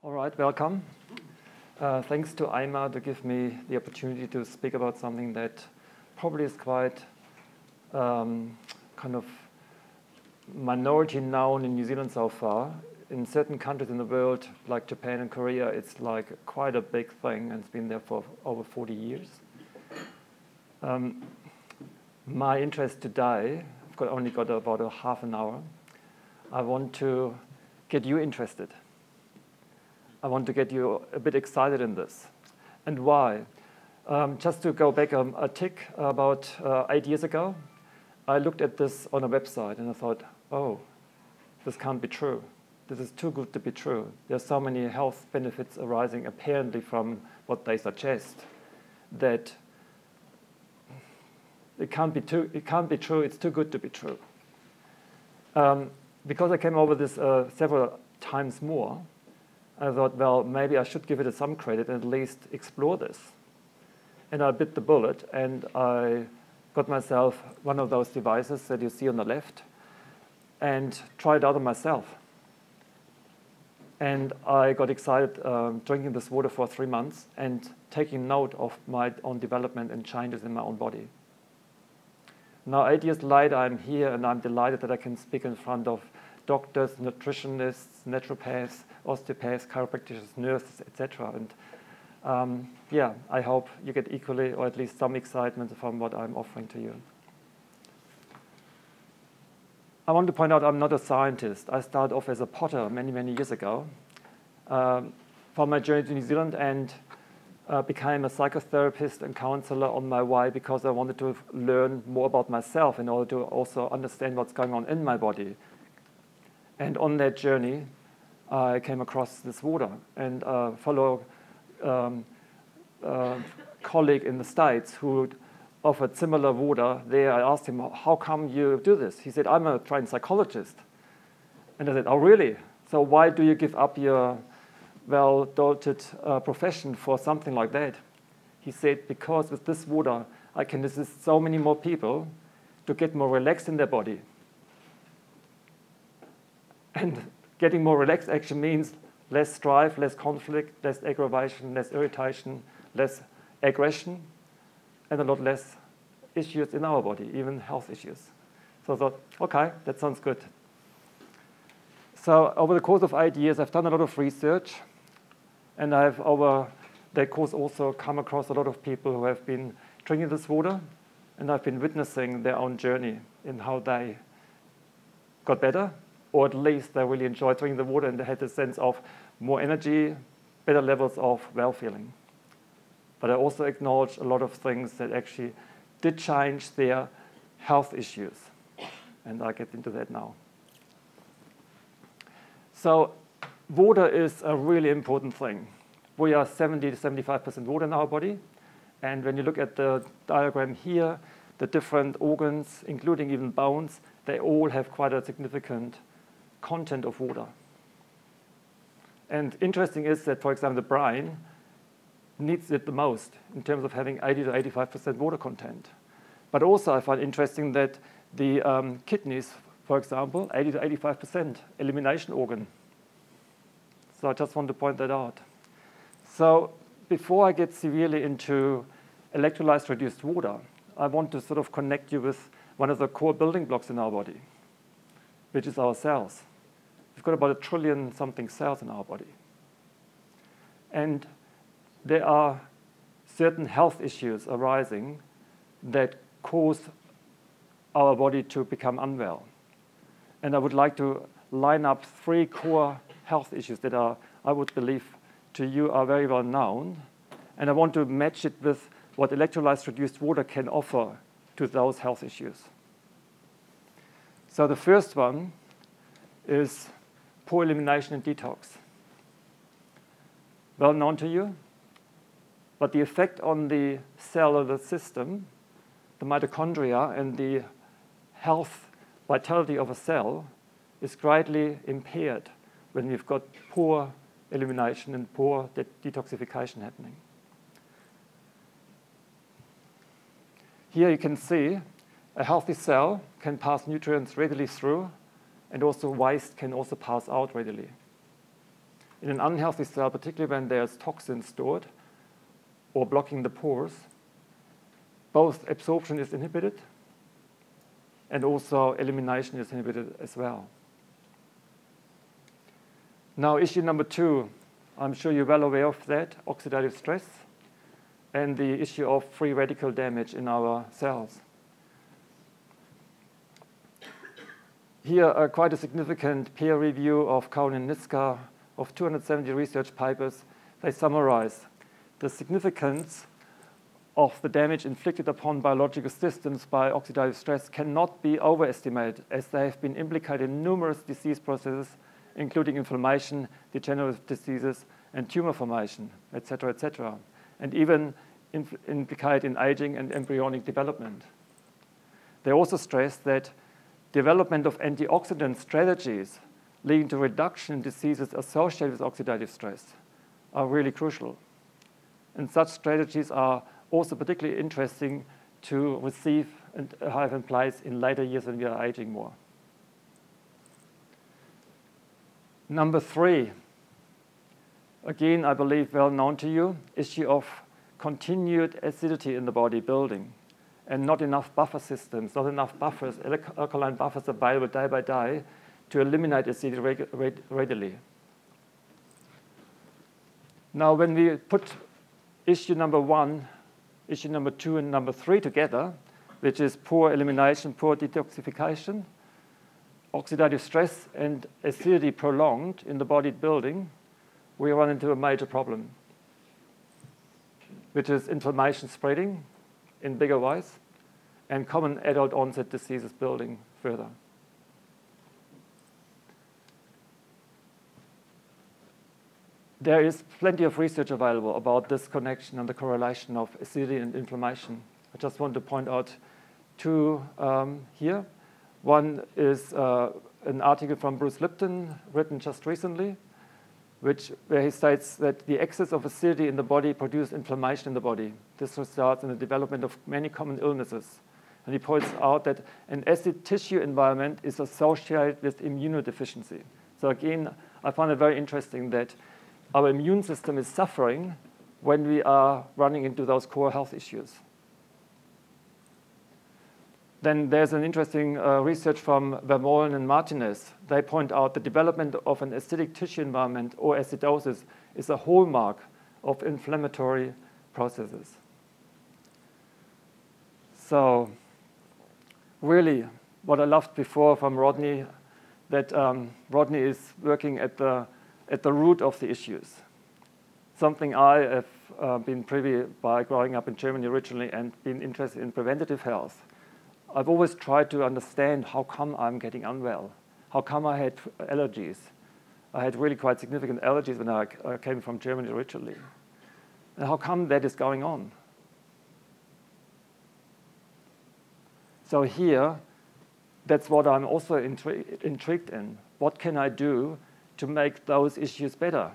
All right, welcome. Thanks to AIMA to give me the opportunity to speak about something that probably is quite kind of minority known in New Zealand so far. In certain countries in the world, like Japan and Korea, it's like quite a big thing, and it's been there for over 40 years. My interest today, I've only got about a half an hour. I want to get you interested. I want to get you a bit excited in this. And why? Just to go back a tick, about 8 years ago, I looked at this on a website and I thought, oh, this can't be true. This is too good to be true. There's so many health benefits arising apparently from what they suggest that it can't be true, it's too good to be true. Because I came over this several times more, I thought, well, maybe I should give it some credit and at least explore this. And I bit the bullet and I got myself one of those devices that you see on the left and tried it out on myself. And I got excited drinking this water for 3 months and taking note of my own development and changes in my own body. Now, 8 years later, I'm here and I'm delighted that I can speak in front of doctors, nutritionists, naturopaths, osteopaths, chiropractors, nurses, etc. And yeah, I hope you get equally or at least some excitement from what I'm offering to you. I want to point out I'm not a scientist. I started off as a potter many, many years ago for my journey to New Zealand and became a psychotherapist and counselor on my way because I wanted to learn more about myself in order to also understand what's going on in my body. And on that journey, I came across this water and a fellow colleague in the States who offered similar water there. I asked him, how come you do this? He said, I'm a trained psychologist. And I said, oh, really? So why do you give up your well-doted profession for something like that? He said, because with this water, I can assist so many more people to get more relaxed in their body. And getting more relaxed actually means less strife, less conflict, less aggravation, less irritation, less aggression, and a lot less issues in our body, even health issues. So I thought, okay, that sounds good. So over the course of 8 years, I've done a lot of research, and I've over that course also come across a lot of people who have been drinking this water, and I've been witnessing their own journey in how they got better, or at least they really enjoyed drinking the water and they had a sense of more energy, better levels of well-feeling. But I also acknowledge a lot of things that actually did change their health issues. And I'll get into that now. So water is a really important thing. We are 70 to 75% water in our body. And when you look at the diagram here, the different organs, including even bones, they all have quite a significant content of water. And interesting is that, for example, the brain needs it the most in terms of having 80 to 85% water content. But also I find interesting that the kidneys, for example, 80 to 85% elimination organ. So I just want to point that out. So before I get severely into electrolyzed reduced water, I want to sort of connect you with one of the core building blocks in our body, which is our cells. We've got about 1 trillion something cells in our body. And there are certain health issues arising that cause our body to become unwell. And I would like to line up 3 core health issues that are, I would believe, to you are very well known. And I want to match it with what electrolyzed reduced water can offer to those health issues. So the first one is poor elimination and detox. Well known to you, but the effect on the cellular system, the mitochondria, and the health vitality of a cell is greatly impaired when we've got poor elimination and poor detoxification happening. Here you can see a healthy cell can pass nutrients readily through, and also waste can also pass out readily. In an unhealthy cell, particularly when there's toxins stored or blocking the pores, both absorption is inhibited and also elimination is inhibited as well. Now, issue number 2, I'm sure you're well aware of that, oxidative stress, and the issue of free radical damage in our cells. Here, quite a significant peer review of Cohen and Niska of 270 research papers. They summarize the significance of the damage inflicted upon biological systems by oxidative stress cannot be overestimated, as they have been implicated in numerous disease processes, including inflammation, degenerative diseases, and tumor formation, etc., and even implicated in aging and embryonic development. They also stress that development of antioxidant strategies leading to reduction in diseases associated with oxidative stress are really crucial. And such strategies are also particularly interesting to receive and have in place in later years when we are aging more. Number 3, again, I believe well known to you, issue of continued acidity in the body building and not enough buffer systems, not enough buffers, alkaline buffers available day by day to eliminate acidity readily. Now, when we put issue number 1, issue number 2, and number 3 together, which is poor elimination, poor detoxification, oxidative stress, and acidity prolonged in the body building, we run into a major problem, which is inflammation spreading in bigger ways and common adult onset diseases building further. There is plenty of research available about this connection and the correlation of acidity and inflammation. I just want to point out 2 here. One is an article from Bruce Lipton, written just recently, where he states that the excess of acidity in the body produces inflammation in the body. This results in the development of many common illnesses. And he points out that an acid tissue environment is associated with immunodeficiency. So again, I find it very interesting that our immune system is suffering when we are running into those core health issues. Then there's an interesting research from Vermeulen and Martinez. They point out the development of an acidic tissue environment or acidosis is a hallmark of inflammatory processes. So really, what I loved before from Rodney, that Rodney is working at the root of the issues. Something I have been privy by growing up in Germany originally and been interested in preventative health. I've always tried to understand how come I'm getting unwell. How come I had allergies? I had really quite significant allergies when I came from Germany originally. And how come that is going on? So here, that's what I'm also intrigued in. What can I do to make those issues better?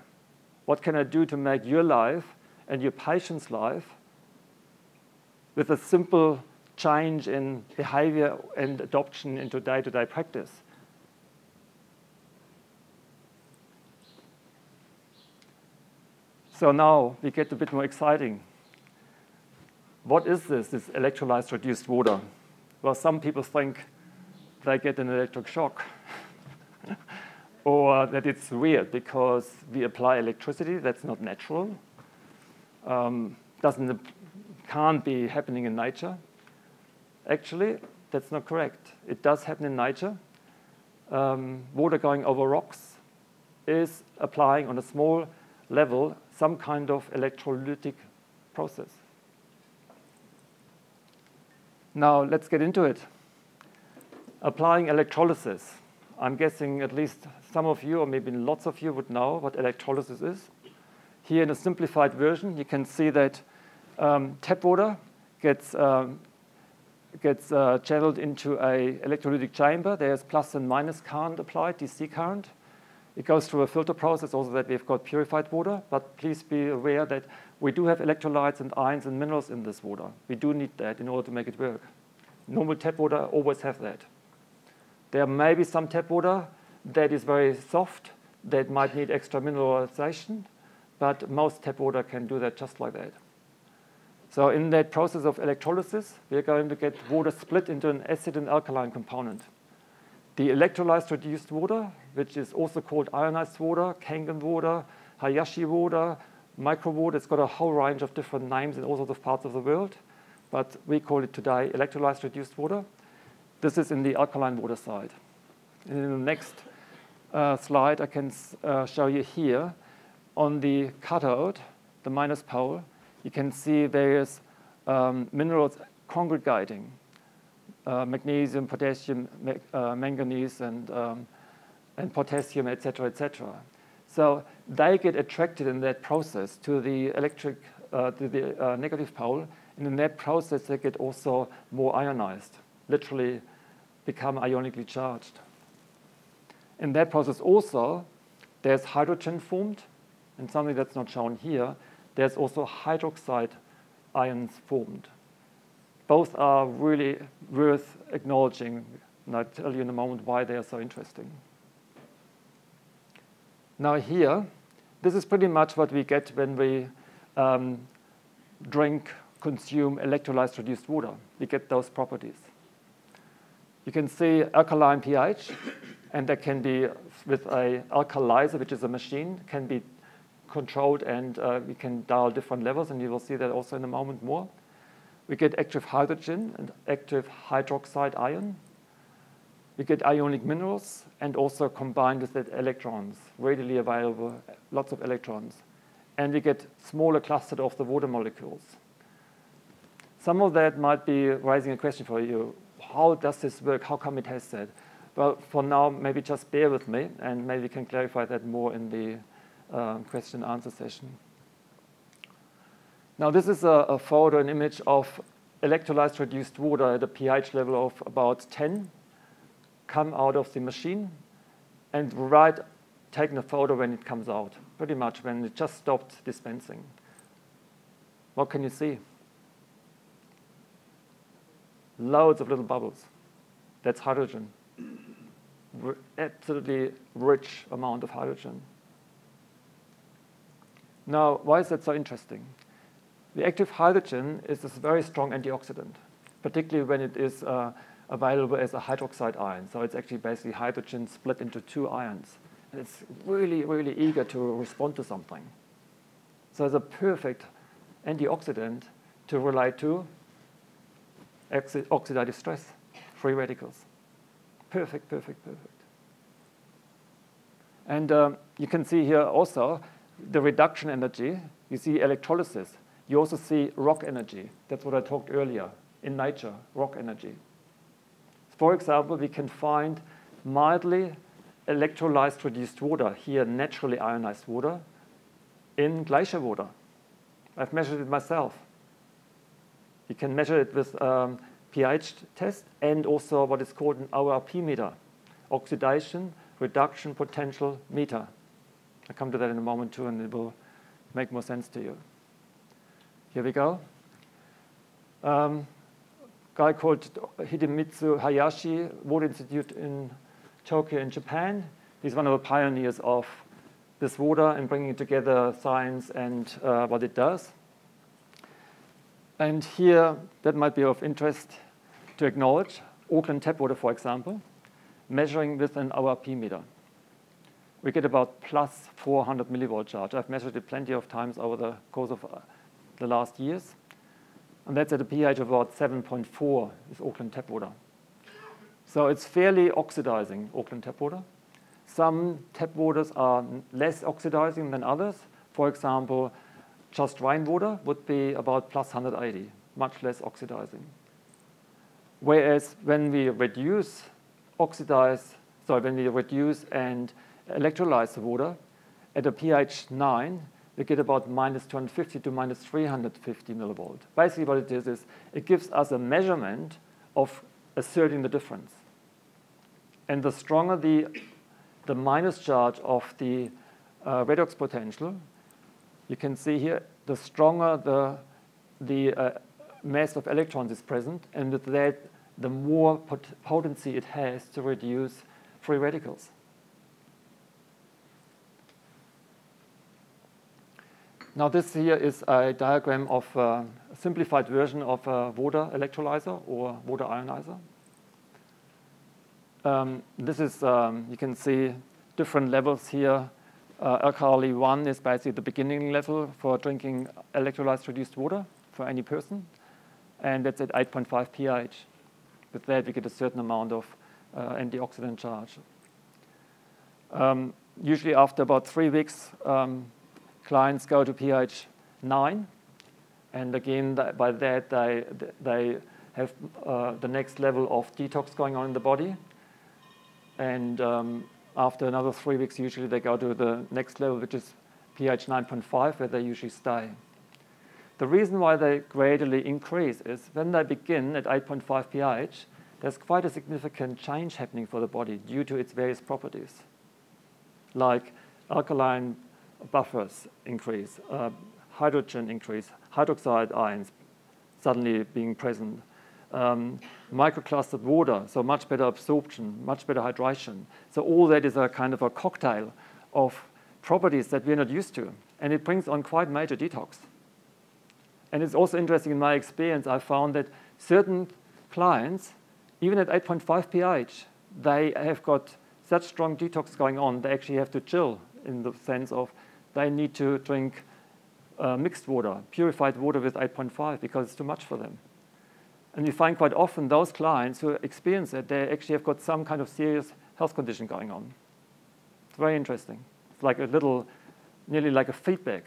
What can I do to make your life and your patient's life with a simple change in behavior and adoption into day-to-day practice? So now we get a bit more exciting. What is this electrolyzed reduced water? Well, some people think they get an electric shock or that it's weird because we apply electricity. That's not natural. Can't be happening in nature. Actually, that's not correct. It does happen in nature. Water going over rocks is applying on a small level some kind of electrolytic process. Now, let's get into it. Applying electrolysis. I'm guessing at least some of you, or maybe lots of you, would know what electrolysis is. Here in a simplified version, you can see that tap water gets channeled into an electrolytic chamber. There's plus and minus current applied, DC current. It goes through a filter process also that we've got purified water, but please be aware that we do have electrolytes and ions and minerals in this water. We do need that in order to make it work. Normal tap water always have that. There may be some tap water that is very soft, that might need extra mineralization, but most tap water can do that just like that. So in that process of electrolysis, we're going to get water split into an acid and alkaline component. The electrolyzed reduced water, which is also called ionized water, Kangen water, Hayashi water, micro water, it's got a whole range of different names in all sorts of parts of the world, but we call it today electrolyzed reduced water. This is in the alkaline water side. And in the next slide, I can show you here on the cathode, the minus pole, you can see various minerals congregating, magnesium, potassium, manganese, and potassium, etc., etc. So they get attracted in that process to the negative pole, and in that process they get also more ionized, literally become ionically charged. In that process also, there's hydrogen formed, and something that's not shown here, there's also hydroxide ions formed. Both are really worth acknowledging, and I'll tell you in a moment why they are so interesting. Now here, this is pretty much what we get when we consume electrolyzed reduced water. We get those properties. You can see alkaline pH, and that can be with an alkalyzer, which is a machine, can be controlled, and we can dial different levels, and you will see that also in a moment more. We get active hydrogen and active hydroxide ion. We get ionic minerals, and also combined with that electrons, readily available, lots of electrons. And we get smaller clusters of the water molecules. Some of that might be raising a question for you. How does this work? How come it has that? Well, for now, maybe just bear with me, and maybe we can clarify that more in the question and answer session. Now, this is a photo, an image of electrolyzed reduced water at a pH level of about 10, come out of the machine, and taking a photo when it comes out, pretty much when it just stopped dispensing. What can you see? Loads of little bubbles. That's hydrogen. Absolutely rich amount of hydrogen. Now, why is that so interesting? The active hydrogen is a very strong antioxidant, particularly when it is available as a hydroxide ion. So it's actually basically hydrogen split into two ions. And it's really, really eager to respond to something. So it's a perfect antioxidant to relate to oxidative stress, free radicals. Perfect, perfect, perfect. And you can see here also the reduction energy. You see electrolysis. You also see rock energy. That's what I talked earlier. In nature, rock energy. For example, we can find mildly electrolyzed reduced water, here naturally ionized water, in glacier water. I've measured it myself. You can measure it with pH test and also what is called an ORP meter, oxidation reduction potential meter. I'll come to that in a moment too, and it will make more sense to you. Here we go. Guy called Hidemitsu Hayashi, Water Institute in Tokyo in Japan. He's one of the pioneers of this water and bringing together science and what it does. And here, that might be of interest to acknowledge, Auckland tap water, for example, measuring with an ORP meter. We get about plus 400 millivolt charge. I've measured it plenty of times over the course of the last years. And that's at a pH of about 7.4 is Auckland tap water. So it's fairly oxidizing, Auckland tap water. Some tap waters are less oxidizing than others. For example, just rainwater would be about plus 180, much less oxidizing. Whereas when we reduce and electrolyze the water at a pH 9, we get about minus 250 to minus 350 millivolt. Basically what it is it gives us a measurement of asserting the difference. And the stronger the minus charge of the redox potential, you can see here, the stronger the mass of electrons is present, and with that, the more potency it has to reduce free radicals. Now this here is a diagram of a simplified version of a water electrolyzer or water ionizer. This is, you can see different levels here. Alkali 1 is basically the beginning level for drinking electrolyzed reduced water for any person. And that's at 8.5 pH. With that, we get a certain amount of antioxidant charge. Usually after about 3 weeks, clients go to pH 9. And again, by that, they have the next level of detox going on in the body. And after another 3 weeks, usually they go to the next level, which is pH 9.5, where they usually stay. The reason why they gradually increase is when they begin at 8.5 pH, there's quite a significant change happening for the body due to its various properties, like alkaline buffers increase, hydrogen increase, hydroxide ions suddenly being present, microclustered water, so much better absorption, much better hydration. So all that is a kind of a cocktail of properties that we're not used to, and it brings on quite major detox. And it's also interesting in my experience, I found that certain clients, even at 8.5 pH, they have got such strong detox going on, they actually have to chill in the sense of they need to drink mixed water, purified water with 8.5 because it's too much for them. And you find quite often those clients who experience it, they actually have got some kind of serious health condition going on. It's very interesting. It's like a little, nearly like a feedback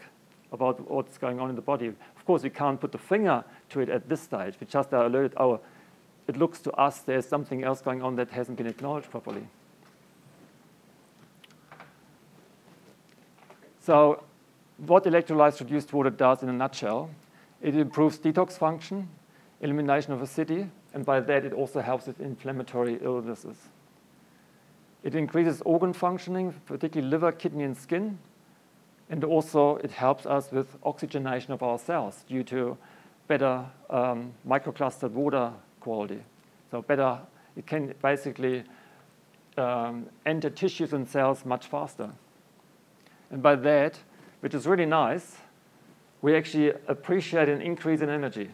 about what's going on in the body. Of course, we can't put the finger to it at this stage. We just are alerted, oh, it looks to us there's something else going on that hasn't been acknowledged properly. So what electrolyzed reduced water does in a nutshell, it improves detox function, elimination of acidity, and by that it also helps with inflammatory illnesses. It increases organ functioning, particularly liver, kidney, and skin. And also it helps us with oxygenation of our cells due to better microclustered water quality. So better, it can basically enter tissues and cells much faster. And by that, which is really nice, we actually appreciate an increase in energy.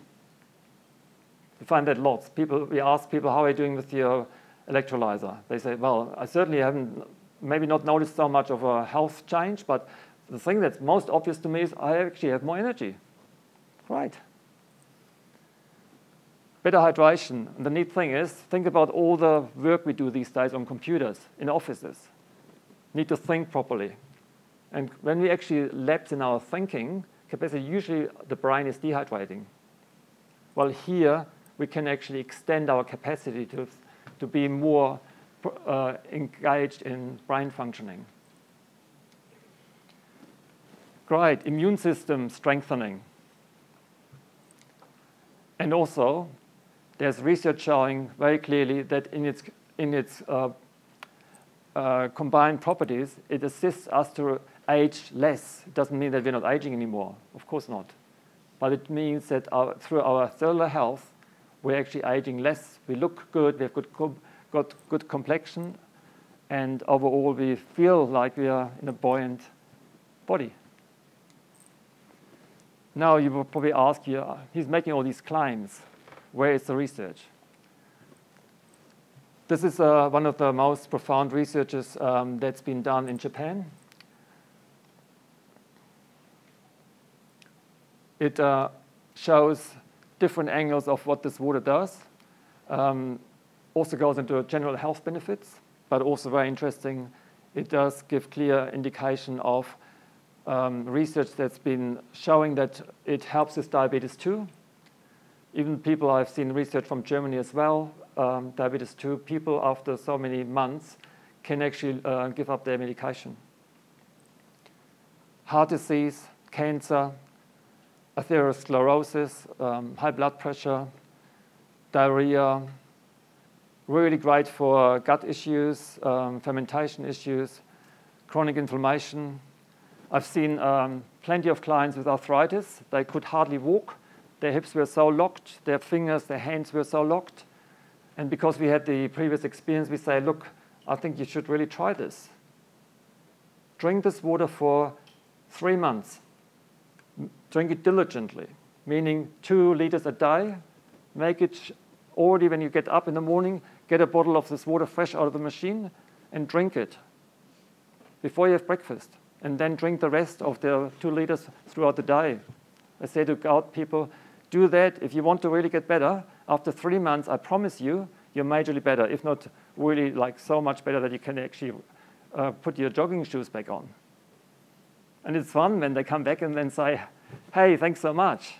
We find that lots. We ask people, how are you doing with your electrolyzer? They say, well, I certainly haven't maybe not noticed so much of a health change, but the thing that's most obvious to me is I actually have more energy. Right. Better hydration. And the neat thing is, think about all the work we do these days on computers, in offices. Need to think properly. And when we actually lapse in our thinking capacity, usually the brain is dehydrating. Well, here we can actually extend our capacity to be more engaged in brain functioning. Great, immune system strengthening. And also, there's research showing very clearly that in its combined properties, it assists us to age less. It doesn't mean that we're not aging anymore. Of course not. But it means that through our cellular health, we're actually aging less. We look good, we've got good complexion, and overall we feel like we are in a buoyant body. Now you will probably ask, he's making all these claims. Where is the research? This is one of the most profound researches that's been done in Japan. It shows different angles of what this water does. Also goes into general health benefits, but also very interesting, it does give clear indication of research that's been showing that it helps with diabetes 2. Even people, I've seen research from Germany as well, diabetes 2, people after so many months can actually give up their medication. Heart disease, cancer, atherosclerosis, high blood pressure, diarrhea, really great for gut issues, fermentation issues, chronic inflammation. I've seen plenty of clients with arthritis. They could hardly walk. Their hips were so locked, their fingers, their hands were so locked. And because we had the previous experience, we say, look, I think you should really try this. Drink this water for 3 months. drink it diligently, meaning 2 liters a day. Make it already when you get up in the morning, get a bottle of this water fresh out of the machine and drink it before you have breakfast. And then drink the rest of the 2 liters throughout the day. I say to gout people, do that if you want to really get better. After 3 months, I promise you, you're majorly better, if not really like so much better that you can actually put your jogging shoes back on. And it's fun when they come back and then say, hey, thanks so much.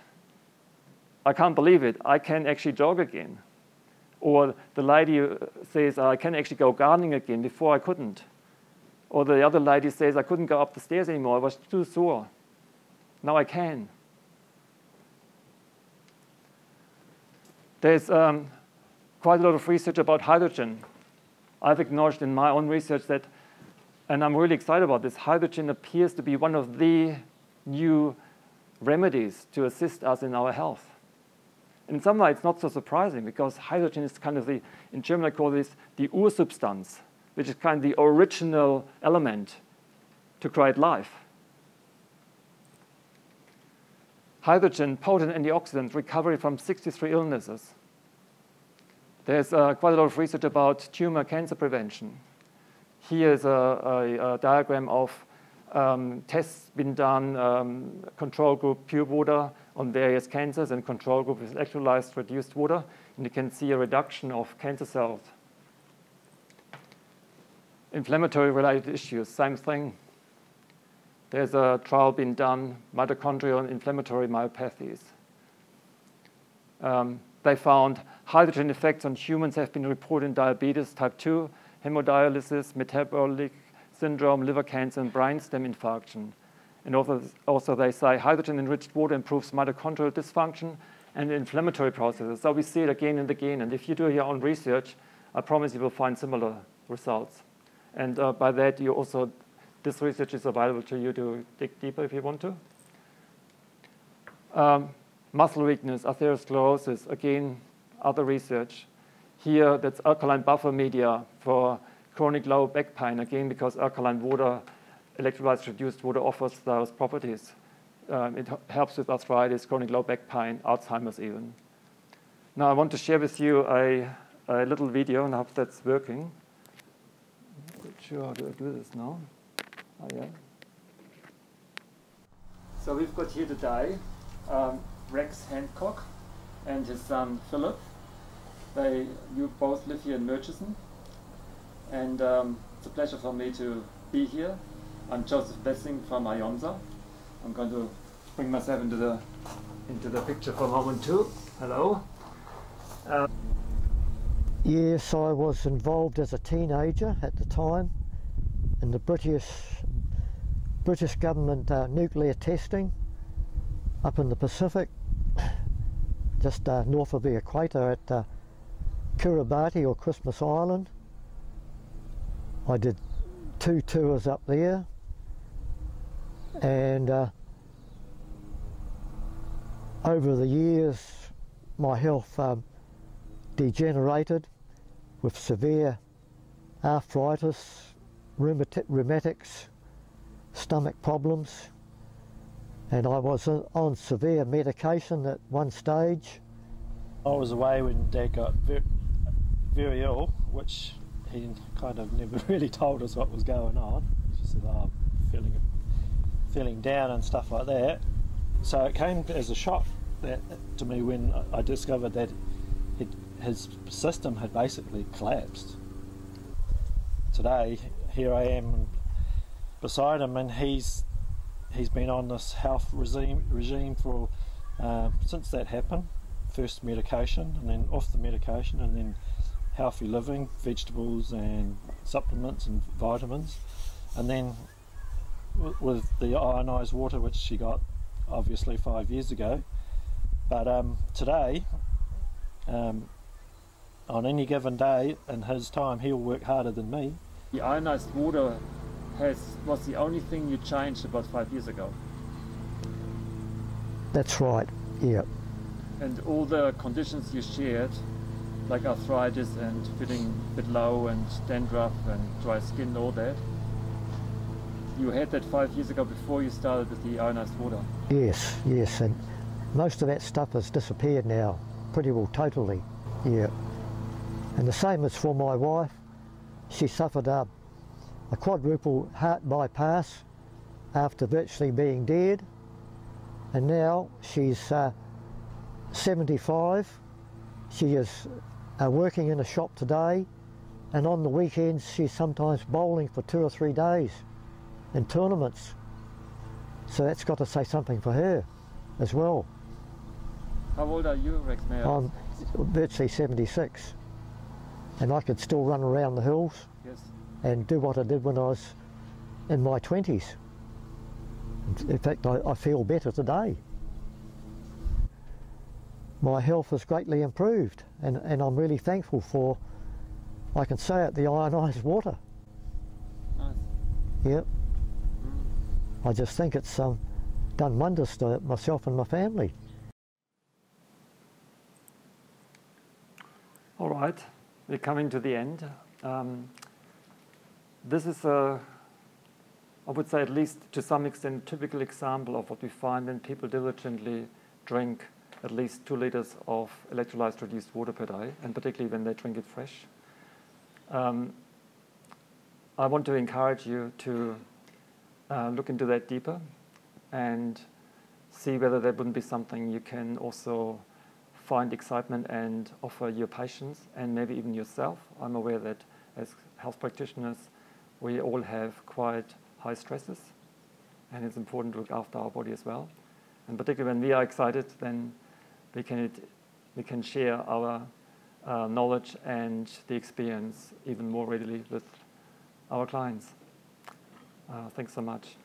I can't believe it. I can actually jog again. Or the lady says, I can actually go gardening again. Before I couldn't. Or the other lady says, I couldn't go up the stairs anymore. I was too sore. Now I can. There's quite a lot of research about hydrogen. I've acknowledged in my own research that, and I'm really excited about this, hydrogen appears to be one of the new remedies to assist us in our health. In some way, it's not so surprising because hydrogen is kind of the, in German I call this the Ursubstanz, which is kind of the original element to create life. Hydrogen, potent antioxidant, recovery from 63 illnesses. There's quite a lot of research about tumor cancer prevention. Here's a diagram of tests been done, control group pure water on various cancers, and control group is electrolyzed reduced water, and you can see a reduction of cancer cells. Inflammatory related issues, same thing. There's a trial being done, mitochondrial inflammatory myopathies. They found hydrogen effects on humans have been reported in diabetes type 2, hemodialysis, metabolic syndrome, liver cancer, and brainstem infarction. And also they say hydrogen-enriched water improves mitochondrial dysfunction and inflammatory processes. So we see it again and again. And if you do your own research, I promise you will find similar results. And by that, you also, this research is available to you to dig deeper if you want to. Muscle weakness, atherosclerosis, again, other research. Here, that's alkaline buffer media for chronic low back pain, again, because alkaline water, electrolyzed reduced water offers those properties. It helps with arthritis, chronic low back pain, Alzheimer's even. Now, I want to share with you a little video, and I hope that's working. I'm not sure how to do this now. Oh, yeah. So we've got here today Rex Hancock and his son Philip. You both live here in Murchison, and it's a pleasure for me to be here. I'm Joseph Blessing from Ionza. I'm going to bring myself into the picture for a moment too. Hello. Yes, I was involved as a teenager at the time in the British government nuclear testing up in the Pacific, just north of the equator at Kiribati or Christmas Island. I did 2 tours up there, and over the years my health degenerated with severe arthritis, rheumatics, stomach problems, and I was on severe medication at one stage. I was away when Dad got very ill, which he kind of never really told us what was going on. He just said, oh, I'm feeling down and stuff like that. So it came as a shock to me when I discovered that his system had basically collapsed. Today, here I am beside him, and he's been on this health regime for since that happened. First medication, and then off the medication, and then healthy living, vegetables and supplements and vitamins, and then with the ionized water, which she got obviously 5 years ago. But today, on any given day in his time, he'll work harder than me. The ionized water was the only thing you changed about 5 years ago. That's right, yeah. And all the conditions you shared, like arthritis and feeling a bit low and dandruff and dry skin, all that, you had that 5 years ago before you started with the ionized water. Yes, yes, and most of that stuff has disappeared now, pretty well totally, yeah. And the same is for my wife. She suffered a quadruple heart bypass after virtually being dead, and now she's 75. She is working in a shop today, and on the weekends she's sometimes bowling for 2 or 3 days in tournaments. So that's got to say something for her as well. How old are you, Rex, now? I'm virtually 76, and I could still run around the hills. Yes. And do what I did when I was in my 20s. In fact, I feel better today. My health has greatly improved, and I'm really thankful for, I can say it, the ionised water. Nice. Yep. I just think it's done wonders to myself and my family. All right, we're coming to the end. This is I would say, at least to some extent, typical example of what we find when people diligently drink at least 2 liters of electrolyzed reduced water per day, and particularly when they drink it fresh. I want to encourage you to look into that deeper and see whether there wouldn't be something you can also find excitement and offer your patients and maybe even yourself. I'm aware that as health practitioners, we all have quite high stresses, and it's important to look after our body as well. And particularly when we are excited, then we can share our knowledge and the experience even more readily with our clients. Thanks so much.